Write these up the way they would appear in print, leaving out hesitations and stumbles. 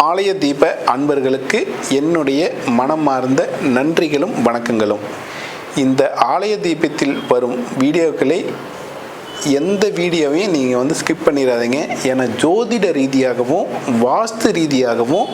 ஆலய தீப அன்பர்களுக்கு என்னுடைய மனமார்ந்த நன்றிகளும் வணக்கங்களும். இந்த ஆலய தீபத்தில் வரும் வீடியோக்களை எந்த வீடியோவையும் நீங்கள் ஸ்கிப் பண்ணிடாதீங்க. ஏன்னா ஜோதிட ரீதியாகவும் வாஸ்து ரீதியாகவும்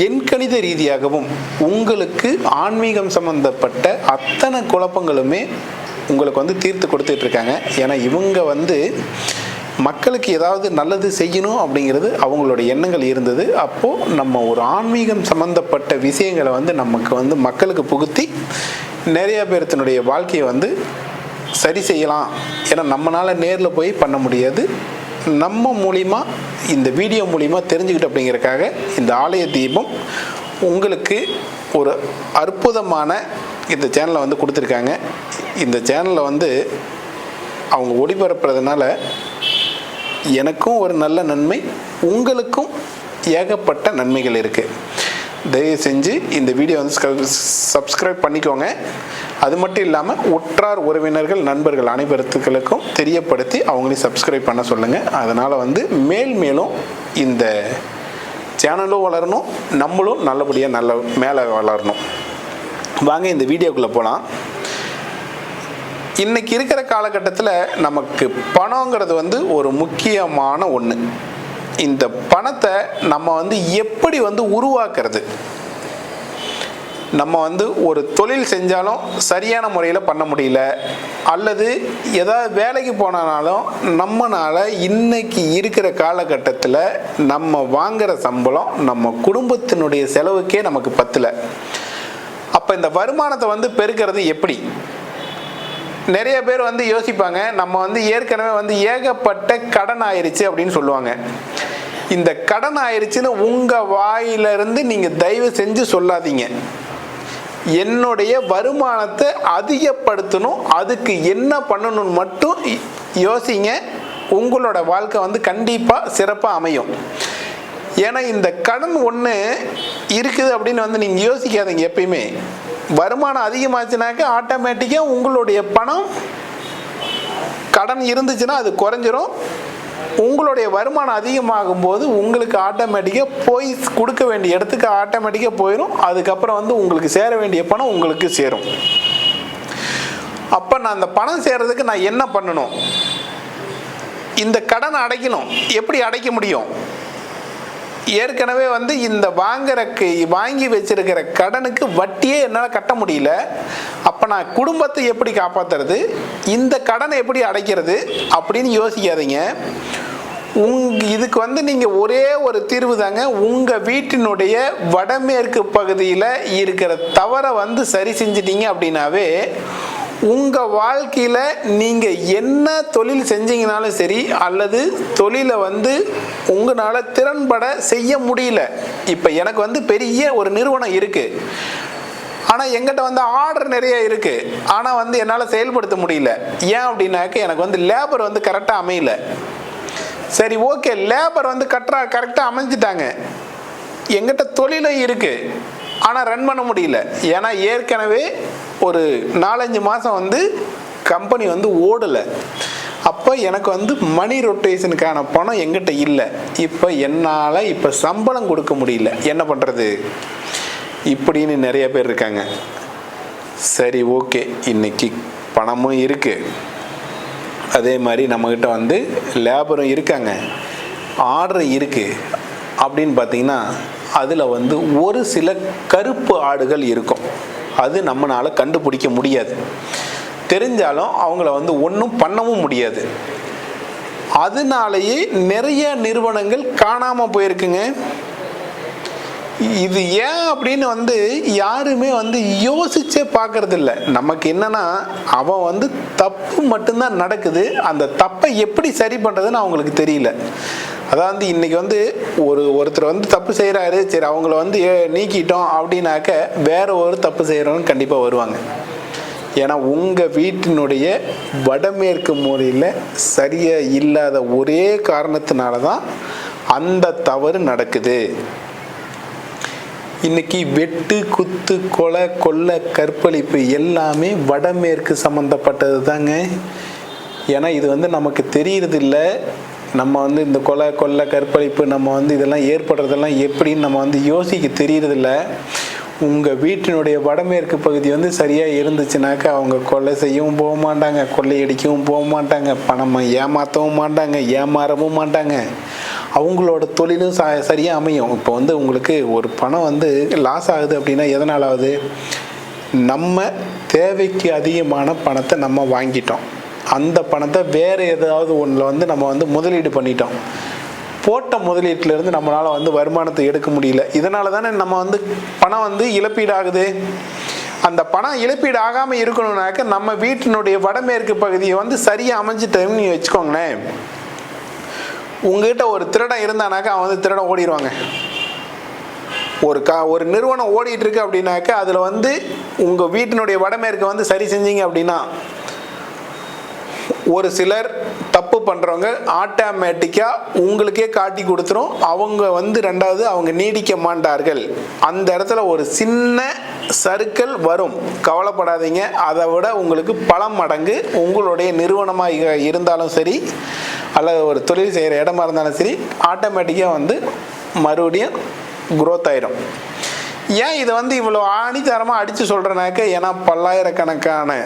எண்கணித ரீதியாகவும் உங்களுக்கு ஆன்மீகம் சம்பந்தப்பட்ட அத்தனை குழப்பங்களுமே உங்களுக்கு தீர்த்து கொடுத்துட்ருக்காங்க. ஏன்னா இவங்க மக்களுக்கு ஏதாவது நல்லது செய்யணும் அப்படிங்கிறது அவங்களோட எண்ணங்கள் இருந்தது. அப்போது நம்ம ஒரு ஆன்மீகம் சம்மந்தப்பட்ட விஷயங்களை நமக்கு மக்களுக்கு புகுத்தி நிறைய பேர்த்தினுடைய வாழ்க்கையை சரி செய்யலாம். ஏன்னா நம்மளால் நேரில் போய் பண்ண முடியாது, நம்ம மூலிமா இந்த வீடியோ மூலிமா தெரிஞ்சுக்கிட்டு அப்படிங்கிறக்காக இந்த ஆலய தீபம் உங்களுக்கு ஒரு அற்புதமான இந்த சேனலை கொடுத்துருக்காங்க. இந்த சேனலை அவங்க ஒளிபரப்புறதுனால எனக்கும் ஒரு நல்ல நன்மை, உங்களுக்கும் ஏகப்பட்ட நன்மைகள் இருக்குது. தயவு செஞ்சு இந்த வீடியோ சப்ஸ்கிரைப் பண்ணிக்கோங்க. அது மட்டும் இல்லாமல் உற்றார் உறவினர்கள் நண்பர்கள் அனைவருக்கும் தெரியப்படுத்தி அவங்களையும் சப்ஸ்கிரைப் பண்ண சொல்லுங்கள். அதனால் மேலும் இந்த சேனலும் வளரணும், நம்மளும் நல்லபடியாக மேலே வளரணும். வாங்க இந்த வீடியோக்குள்ளே போகலாம். இன்றைக்கி இருக்கிற காலகட்டத்தில் நமக்கு பணங்கிறது ஒரு முக்கியமான ஒன்று. இந்த பணத்தை நம்ம எப்படி உருவாக்குறது? நம்ம ஒரு தொழில் செஞ்சாலும் சரியான முறையில் பண்ண முடியல, அல்லது ஏதாவது வேலைக்கு போனாலும் நம்மளால் இன்றைக்கி இருக்கிற காலகட்டத்தில் நம்ம வாங்குகிற சம்பளம் நம்ம குடும்பத்தினுடைய செலவுக்கே நமக்கு பத்தலை. அப்போ இந்த வருமானத்தை பெருக்கிறது எப்படி? நிறைய பேர் யோசிப்பாங்க, நம்ம ஏற்கனவே ஏகப்பட்ட கடன் ஆயிடுச்சு அப்படின்னு சொல்லுவாங்க. இந்த கடன் ஆயிடுச்சுன்னு உங்கள் வாயிலிருந்து நீங்கள் தயவு செஞ்சு சொல்லாதீங்க. என்னுடைய வருமானத்தை அதிகப்படுத்தணும், அதுக்கு என்ன பண்ணணும்னு மட்டும் யோசிங்க. உங்களோட வாழ்க்கை கண்டிப்பாக சிறப்பாக அமையும். ஏன்னா இந்த கடன் ஒன்று இருக்குது அப்படின்னு நீங்கள் யோசிக்காதீங்க. எப்பயுமே வருமானம் அதிகமாச்சுனாக்க ஆட்டோமேட்டிக்காக உங்களுடைய பணம், கடன் இருந்துச்சுன்னா அது குறைஞ்சிரும். உங்களுடைய வருமானம் அதிகமாகும் போது உங்களுக்கு ஆட்டோமேட்டிக்காக போய் கொடுக்க வேண்டிய இடத்துக்கு ஆட்டோமேட்டிக்காக போயிடும். அதுக்கப்புறம் உங்களுக்கு சேர வேண்டிய பணம் உங்களுக்கு சேரும். அப்போ நான் அந்த பணம் சேர்றதுக்கு நான் என்ன பண்ணணும்? இந்த கடனை அடைக்கணும். எப்படி அடைக்க முடியும்? ஏற்கனவே இந்த வாங்கி வச்சிருக்கிற கடனுக்கு வட்டியே என்னால் கட்ட முடியல. அப்போ நான் குடும்பத்தை எப்படி காப்பாற்றுறது? இந்த கடனை எப்படி அடைக்கிறது அப்படின்னு யோசிக்காதீங்க. இதுக்கு நீங்கள் ஒரே ஒரு தீர்வு தாங்க. உங்கள் வீட்டினுடைய வடமேற்கு பகுதியில் இருக்கிற தவறை சரி செஞ்சிட்டீங்க அப்படின்னாவே உங்கள் வாழ்க்கையில் நீங்கள் என்ன தொழில் செஞ்சீங்கனாலும் சரி, அல்லது தொழிலை உங்களால் திறன்பட செய்ய முடியல. இப்போ எனக்கு பெரிய ஒரு நிறுவனம் இருக்குது, ஆனால் எங்கிட்ட ஆர்டர் நிறைய இருக்குது, ஆனால் என்னால் செயல்படுத்த முடியல. ஏன் அப்படின்னாக்க எனக்கு லேபர் கரெக்டாக அமையல. சரி, ஓகே, லேபர் கரெக்டாக அமைஞ்சிட்டாங்க, எங்கிட்ட தொழிலும் இருக்குது, ஆனால் ரன் பண்ண முடியல. ஏன்னா ஏற்கனவே ஒரு 4-5 மாதம் கம்பெனி ஓடலை. அப்போ எனக்கு மணி ரொட்டேஷனுக்கான பணம் எங்கிட்ட இல்லை. இப்போ என்னால் சம்பளம் கொடுக்க முடியல, என்ன பண்ணுறது இப்படின்னு நிறைய பேர் இருக்காங்க. சரி, ஓகே, இன்னைக்கு பணமும் இருக்குது, அதே மாதிரி நம்மக்கிட்ட லேபரும் இருக்காங்க, ஆர்டர் இருக்குது அப்படின்னு பார்த்தீங்கன்னா அதில் ஒரு சில கருப்பு ஆடுகள் இருக்கும். அது நம்மளால் கண்டுபிடிக்க முடியாது. தெரிஞ்சாலும் அவங்கள ஒன்றும் பண்ணவும் முடியாது. அதனாலேயே நிறைய நிறுவனங்கள் காணாமல் போயிருக்குங்க. இது ஏன் அப்படின்னு யாருமே யோசிச்சே பார்க்கறது இல்லை. நமக்கு என்னன்னா, அவன் தப்பு மட்டும்தான் நடக்குது, அந்த தப்பை எப்படி சரி பண்ணுறதுன்னு அவங்களுக்கு தெரியல. அதாவது இன்னைக்கு ஒருத்தர் தப்பு செய்கிறாரு, சரி அவங்கள நீக்கிட்டோம் அப்படின்னாக்க வேற ஒரு தப்பு செய்கிறவங்க கண்டிப்பாக வருவாங்க. ஏன்னா உங்கள் வீட்டினுடைய வடமேற்கு மூலையில் சரியாக இல்லாத ஒரே காரணத்தினால தான் அந்த தவறு நடக்குது. இன்னைக்கு வெட்டு, குத்து, கொலை, கொள்ளை, கற்பழிப்பு எல்லாமே வடமேற்கு சம்மந்தப்பட்டது தாங்க. ஏன்னா இது நமக்கு தெரியறதில்ல. நம்ம வந்து இந்த கொலை கொள்ளை கற்பழிப்பு நம்ம வந்து இதெல்லாம் ஏற்படுறதெல்லாம் எப்படின்னு நம்ம வந்து யோசிக்க தெரியறதில்ல. உங்கள் வீட்டினுடைய வடமேற்கு பகுதி வந்து சரியாக இருந்துச்சுனாக்கா அவங்க கொலை செய்யவும் போக மாட்டாங்க, கொள்ளையடிக்கவும் போக மாட்டாங்க, பணம் ஏமாற்றவும் மாட்டாங்க, ஏமாறவும் மாட்டாங்க. அவங்களோட தொழிலும் சரியாக அமையும். இப்போ வந்து உங்களுக்கு ஒரு பணம் வந்து லாஸ் ஆகுது அப்படின்னா எதனால் ஆகுது? நம்ம தேவைக்கு அதிகமான பணத்தை நம்ம வாங்கிட்டோம். அந்த பணத்தை வேறு ஏதாவது ஒன்றில் வந்து நம்ம வந்து முதலீடு பண்ணிட்டோம். போட்ட முதலீட்டிலேருந்து நம்மளால் வந்து வருமானத்தை எடுக்க முடியல. இதனால தானே நம்ம வந்து பணம் வந்து இழப்பீடு ஆகுது. அந்த பணம் இழப்பீடு ஆகாமல் இருக்கணும்னாக்க நம்ம வீட்டினுடைய வடமேற்கு பகுதியை வந்து சரியாக அமைஞ்சிட்டோம்னு நீங்கள் வச்சுக்கோங்களேன். உங்ககிட்ட ஒரு திருடன் இருந்தானாக்கா அவன் வந்து திருடன் ஓடிடுவாங்க. ஒரு நிறுவனம் ஓடிட்டு இருக்கு அப்படின்னாக்கா அதில் வந்து உங்கள் வீட்டினுடைய வடமேற்கு வந்து சரி செஞ்சீங்க அப்படின்னா ஒரு சிலர் தப்பு பண்ணுறவங்க ஆட்டோமேட்டிக்காக உங்களுக்கே காட்டி கொடுத்துரும். அவங்க வந்து ரெண்டாவது அவங்க நீடிக்க மாட்டார்கள். அந்த இடத்துல ஒரு சின்ன சறுக்கல் வரும், கவலைப்படாதீங்க. அதை விட உங்களுக்கு பல மடங்கு உங்களுடைய நிறுவனமாக இருந்தாலும் சரி அல்லது ஒரு தொழில் செய்கிற இடமா இருந்தாலும் சரி ஆட்டோமேட்டிக்காக வந்து மறுபடியும் குரோத் ஆயிடும். ஏன் இதை வந்து இவ்வளோ ஆணித்தரமாக அடித்து சொல்கிறேனாக்க, ஏன்னா பல்லாயிரக்கணக்கான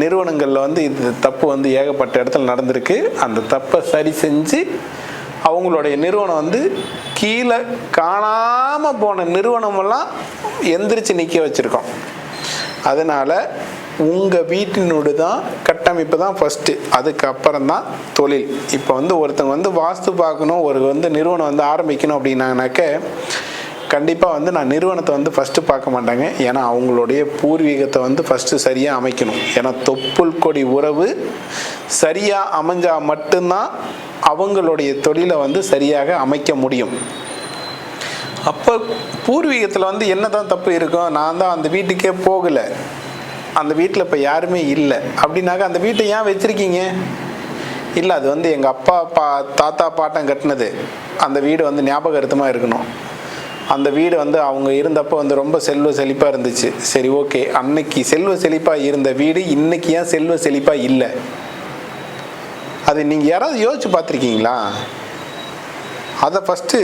நிறுவனங்களில் வந்து இது தப்பு வந்து ஏகப்பட்ட இடத்துல நடந்திருக்கு. அந்த தப்பை சரி செஞ்சு அவங்களுடைய நிறுவனம் வந்து கீழே காணாமல் போன நிறுவனமெல்லாம் எந்திரிச்சு நிற்க வச்சுருக்கோம். அதனால் உங்கள் வீட்டினோடு தான் கட்டமைப்பு தான் ஃபஸ்ட்டு, அதுக்கப்புறம் தான் தொழில். இப்போ வந்து ஒருத்தங்க வந்து வாஸ்து பார்க்கணும், ஒரு வந்து நிறுவனம் வந்து ஆரம்பிக்கணும் அப்படின்னாக்க கண்டிப்பாக வந்து நான் நிறுவனத்தை வந்து ஃபஸ்ட்டு பார்க்க மாட்டாங்க. ஏன்னா அவங்களுடைய பூர்வீகத்தை வந்து ஃபஸ்ட்டு சரியாக அமைக்கணும். ஏன்னா தொப்புள் கொடி உறவு சரியாக அமைஞ்சால் மட்டும்தான் அவங்களுடைய தொழிலை வந்து சரியாக அமைக்க முடியும். அப்போ பூர்வீகத்தில் வந்து என்ன தான் தப்பு இருக்கும்? நான் தான் அந்த வீட்டுக்கே போகலை, அந்த வீட்டில் இப்போ யாருமே இல்லை அப்படின்னாக்கா அந்த வீட்டை ஏன் வச்சுருக்கீங்க? இல்லை, அது வந்து எங்கள் அப்பா தாத்தா பாட்டம் கட்டினது, அந்த வீடு வந்து ஞாபகார்த்தமாக இருக்கணும். அந்த வீடு வந்து அவங்க இருந்தப்போ வந்து ரொம்ப செல்வ செழிப்பாக இருந்துச்சு. சரி, ஓகே, அன்னைக்கு செல்வ செழிப்பாக இருந்த வீடு இன்னைக்கு ஏன் செல்வ செழிப்பாக இல்லை? அது நீங்கள் யாராவது யோசிச்சு பார்த்துருக்கீங்களா? அதை ஃபஸ்ட்டு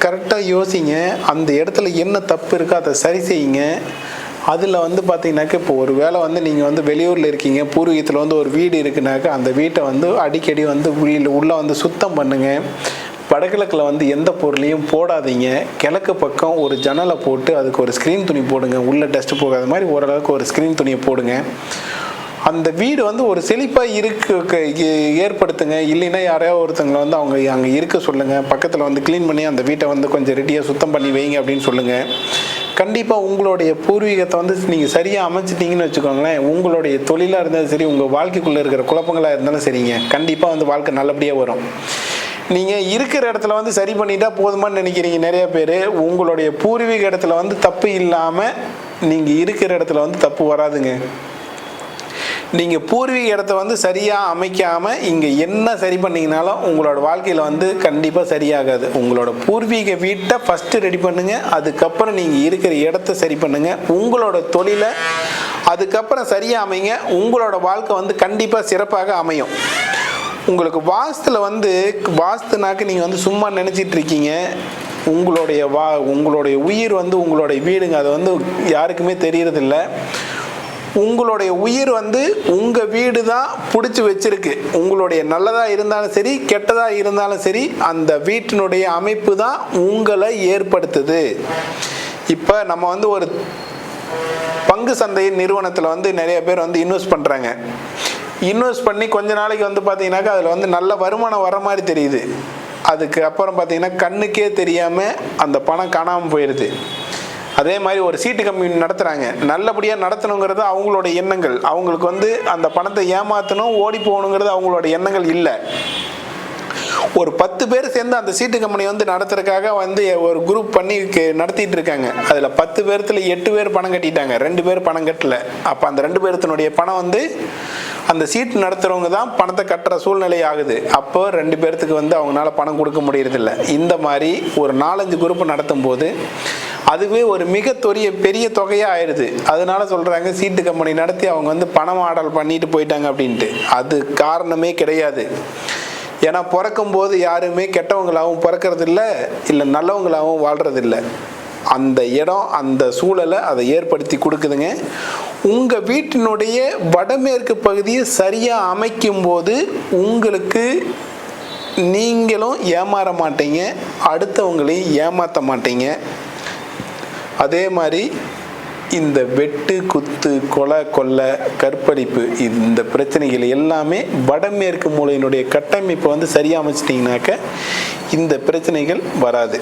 கரெக்டாக யோசிங்க. அந்த இடத்துல என்ன தப்பு இருக்கோ அதை சரி செய்யுங்க. அதில் வந்து பார்த்தீங்கன்னாக்க இப்போ ஒரு வேளை வந்து நீங்கள் வந்து வெளியூரில் இருக்கீங்க, பூர்வீகத்தில் வந்து ஒரு வீடு இருக்குனாக்கா அந்த வீட்டை வந்து அடிக்கடி வந்து உள்ளே வந்து சுத்தம் பண்ணுங்கள். வடகிழக்கில் வந்து எந்த பொருளையும் போடாதீங்க. கிழக்கு பக்கம் ஒரு ஜன்னலை போட்டு அதுக்கு ஒரு ஸ்க்ரீன் துணி போடுங்க, உள்ளே டஸ்ட்டு போகாத மாதிரி ஓரளவுக்கு ஒரு ஸ்க்ரீன் துணியை போடுங்க. அந்த வீடு வந்து ஒரு செழிப்பாக ஏற்படுத்துங்க. இல்லைன்னா யாரையாவது ஒருத்தங்களை வந்து அவங்க அங்கே இருக்க சொல்லுங்கள், பக்கத்தில் வந்து க்ளீன் பண்ணி அந்த வீட்டை வந்து கொஞ்சம் ரெடியாக சுத்தம் பண்ணி வைங்க அப்படின்னு சொல்லுங்கள். கண்டிப்பாக உங்களுடைய பூர்வீகத்தை வந்து நீங்கள் சரியாக அமைச்சிட்டிங்கன்னு வச்சுக்கோங்களேன், உங்களுடைய தொழிலாக இருந்தாலும் சரி, உங்கள் வாழ்க்கைக்குள்ளே இருக்கிற குழப்பங்களாக இருந்தாலும் சரிங்க, கண்டிப்பாக வந்து வாழ்க்கை நல்லபடியாக வரும். நீங்கள் இருக்கிற இடத்துல வந்து சரி பண்ணிட்டா போதுமான்னு நினைக்கிறீங்க நிறைய பேர். உங்களுடைய பூர்வீக இடத்துல வந்து தப்பு இல்லாமல் நீங்கள் இருக்கிற இடத்துல வந்து தப்பு வராதுங்க. நீங்கள் பூர்வீக இடத்த வந்து சரியாக அமைக்காமல் இங்கே என்ன சரி பண்ணிங்கனாலும் உங்களோட வாழ்க்கையில் வந்து கண்டிப்பாக சரியாகாது. உங்களோட பூர்வீக வீட்டை ஃபஸ்ட்டு ரெடி பண்ணுங்கள், அதுக்கப்புறம் நீங்கள் இருக்கிற இடத்த சரி பண்ணுங்கள், உங்களோட தொழிலை அதுக்கப்புறம் சரியாக அமைங்க. உங்களோட வாழ்க்கை வந்து கண்டிப்பாக சிறப்பாக அமையும். உங்களுக்கு வாஸ்துல வந்து வாஸ்துனாக்கு நீங்கள் வந்து சும்மா நினச்சிட்டு இருக்கீங்க. உங்களுடைய உயிர் வந்து உங்களுடைய வீடுங்க, அது வந்து யாருக்குமே தெரியறதில்ல. உங்களுடைய உயிர் வந்து உங்கள் வீடு தான் பிடிச்சி வச்சிருக்கு. உங்களுடைய நல்லதாக இருந்தாலும் சரி, கெட்டதாக இருந்தாலும் சரி, அந்த வீட்டினுடைய அமைப்பு தான் உங்களை ஏற்படுத்துது. இப்போ நம்ம வந்து ஒரு பங்கு சந்தையின் நிறுவனத்தில் வந்து நிறைய பேர் வந்து இன்வெஸ்ட் பண்ணுறாங்க. இன்வெஸ்ட் பண்ணி கொஞ்ச நாளைக்கு வந்து பார்த்தீங்கன்னாக்கா அதில் வந்து நல்ல வருமானம் வர மாதிரி தெரியுது. அதுக்கு அப்புறம் பார்த்தீங்கன்னா கண்ணுக்கே தெரியாமல் அந்த பணம் காணாமல் போயிடுது. அதே மாதிரி ஒரு சீட்டு கம்பெனி நடத்துகிறாங்க, நல்லபடியாக நடத்தணுங்கிறது அவங்களோட எண்ணங்கள். அவங்களுக்கு வந்து அந்த பணத்தை ஏமாற்றணும், ஓடி போகணுங்கிறது அவங்களோட எண்ணங்கள் இல்லை. ஒரு 10 பேர் சேர்ந்து அந்த சீட்டு கம்பெனி வந்து நடத்துறதுக்காக வந்து ஒரு குரூப் பண்ணி நடத்திட்டு இருக்காங்க. அதில் 10 பேர்த்துல 8 பேர் பணம் கட்டிட்டாங்க, 2 பேர் பணம் கட்டலை. அப்போ அந்த 2 பேர்த்தினுடைய பணம் வந்து அந்த சீட்டு நடத்துகிறவங்க தான் பணத்தை கட்டுற சூழ்நிலை ஆகுது. அப்போ 2 பேர்த்துக்கு வந்து அவங்களால பணம் கொடுக்க முடியறதில்ல. இந்த மாதிரி ஒரு 4-5 குரூப் நடத்தும் போது அதுவே ஒரு பெரிய தொகையாக ஆயிடுது. அதனால சொல்கிறாங்க சீட்டு கம்பெனி நடத்தி அவங்க வந்து பணம் ஆர்டர் பண்ணிட்டு போயிட்டாங்க அப்படின்ட்டு. அது காரணமே கிடையாது. ஏன்னா பிறக்கும்போது யாருமே கெட்டவங்களாகவும் பிறக்கறதில்ல, இல்லை நல்லவங்களாகவும் வாழ்கிறதில்ல. அந்த இடம் அந்த சூழலை அதை ஏற்படுத்தி கொடுக்குதுங்க. உங்கள் வீட்டினுடைய வடமேற்கு பகுதியை சரியாக அமைக்கும்போது உங்களுக்கு நீங்களும் ஏமாற மாட்டீங்க, அடுத்தவங்களையும் ஏமாற்ற மாட்டீங்க. அதே மாதிரி இந்த வெட்டு குத்து கொலை கொள்ளை கற்பழிப்பு இந்த பிரச்சனைகள் எல்லாமே வடமேற்கு மூலையினுடைய கட்டமைப்பை வந்து சரியாக அமைச்சிட்டிங்கனாக்க இந்த பிரச்சனைகள் வராது.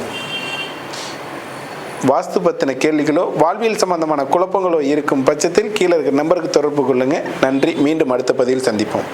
வாஸ்து பற்றின கேள்விகளோ வாழ்வியல் சம்பந்தமான குழப்பங்களோ இருக்கும் பட்சத்தில் கீழே இருக்கிற நம்பருக்கு தொடர்பு கொள்ளுங்கள். நன்றி. மீண்டும் அடுத்த பதிவில் சந்திப்போம்.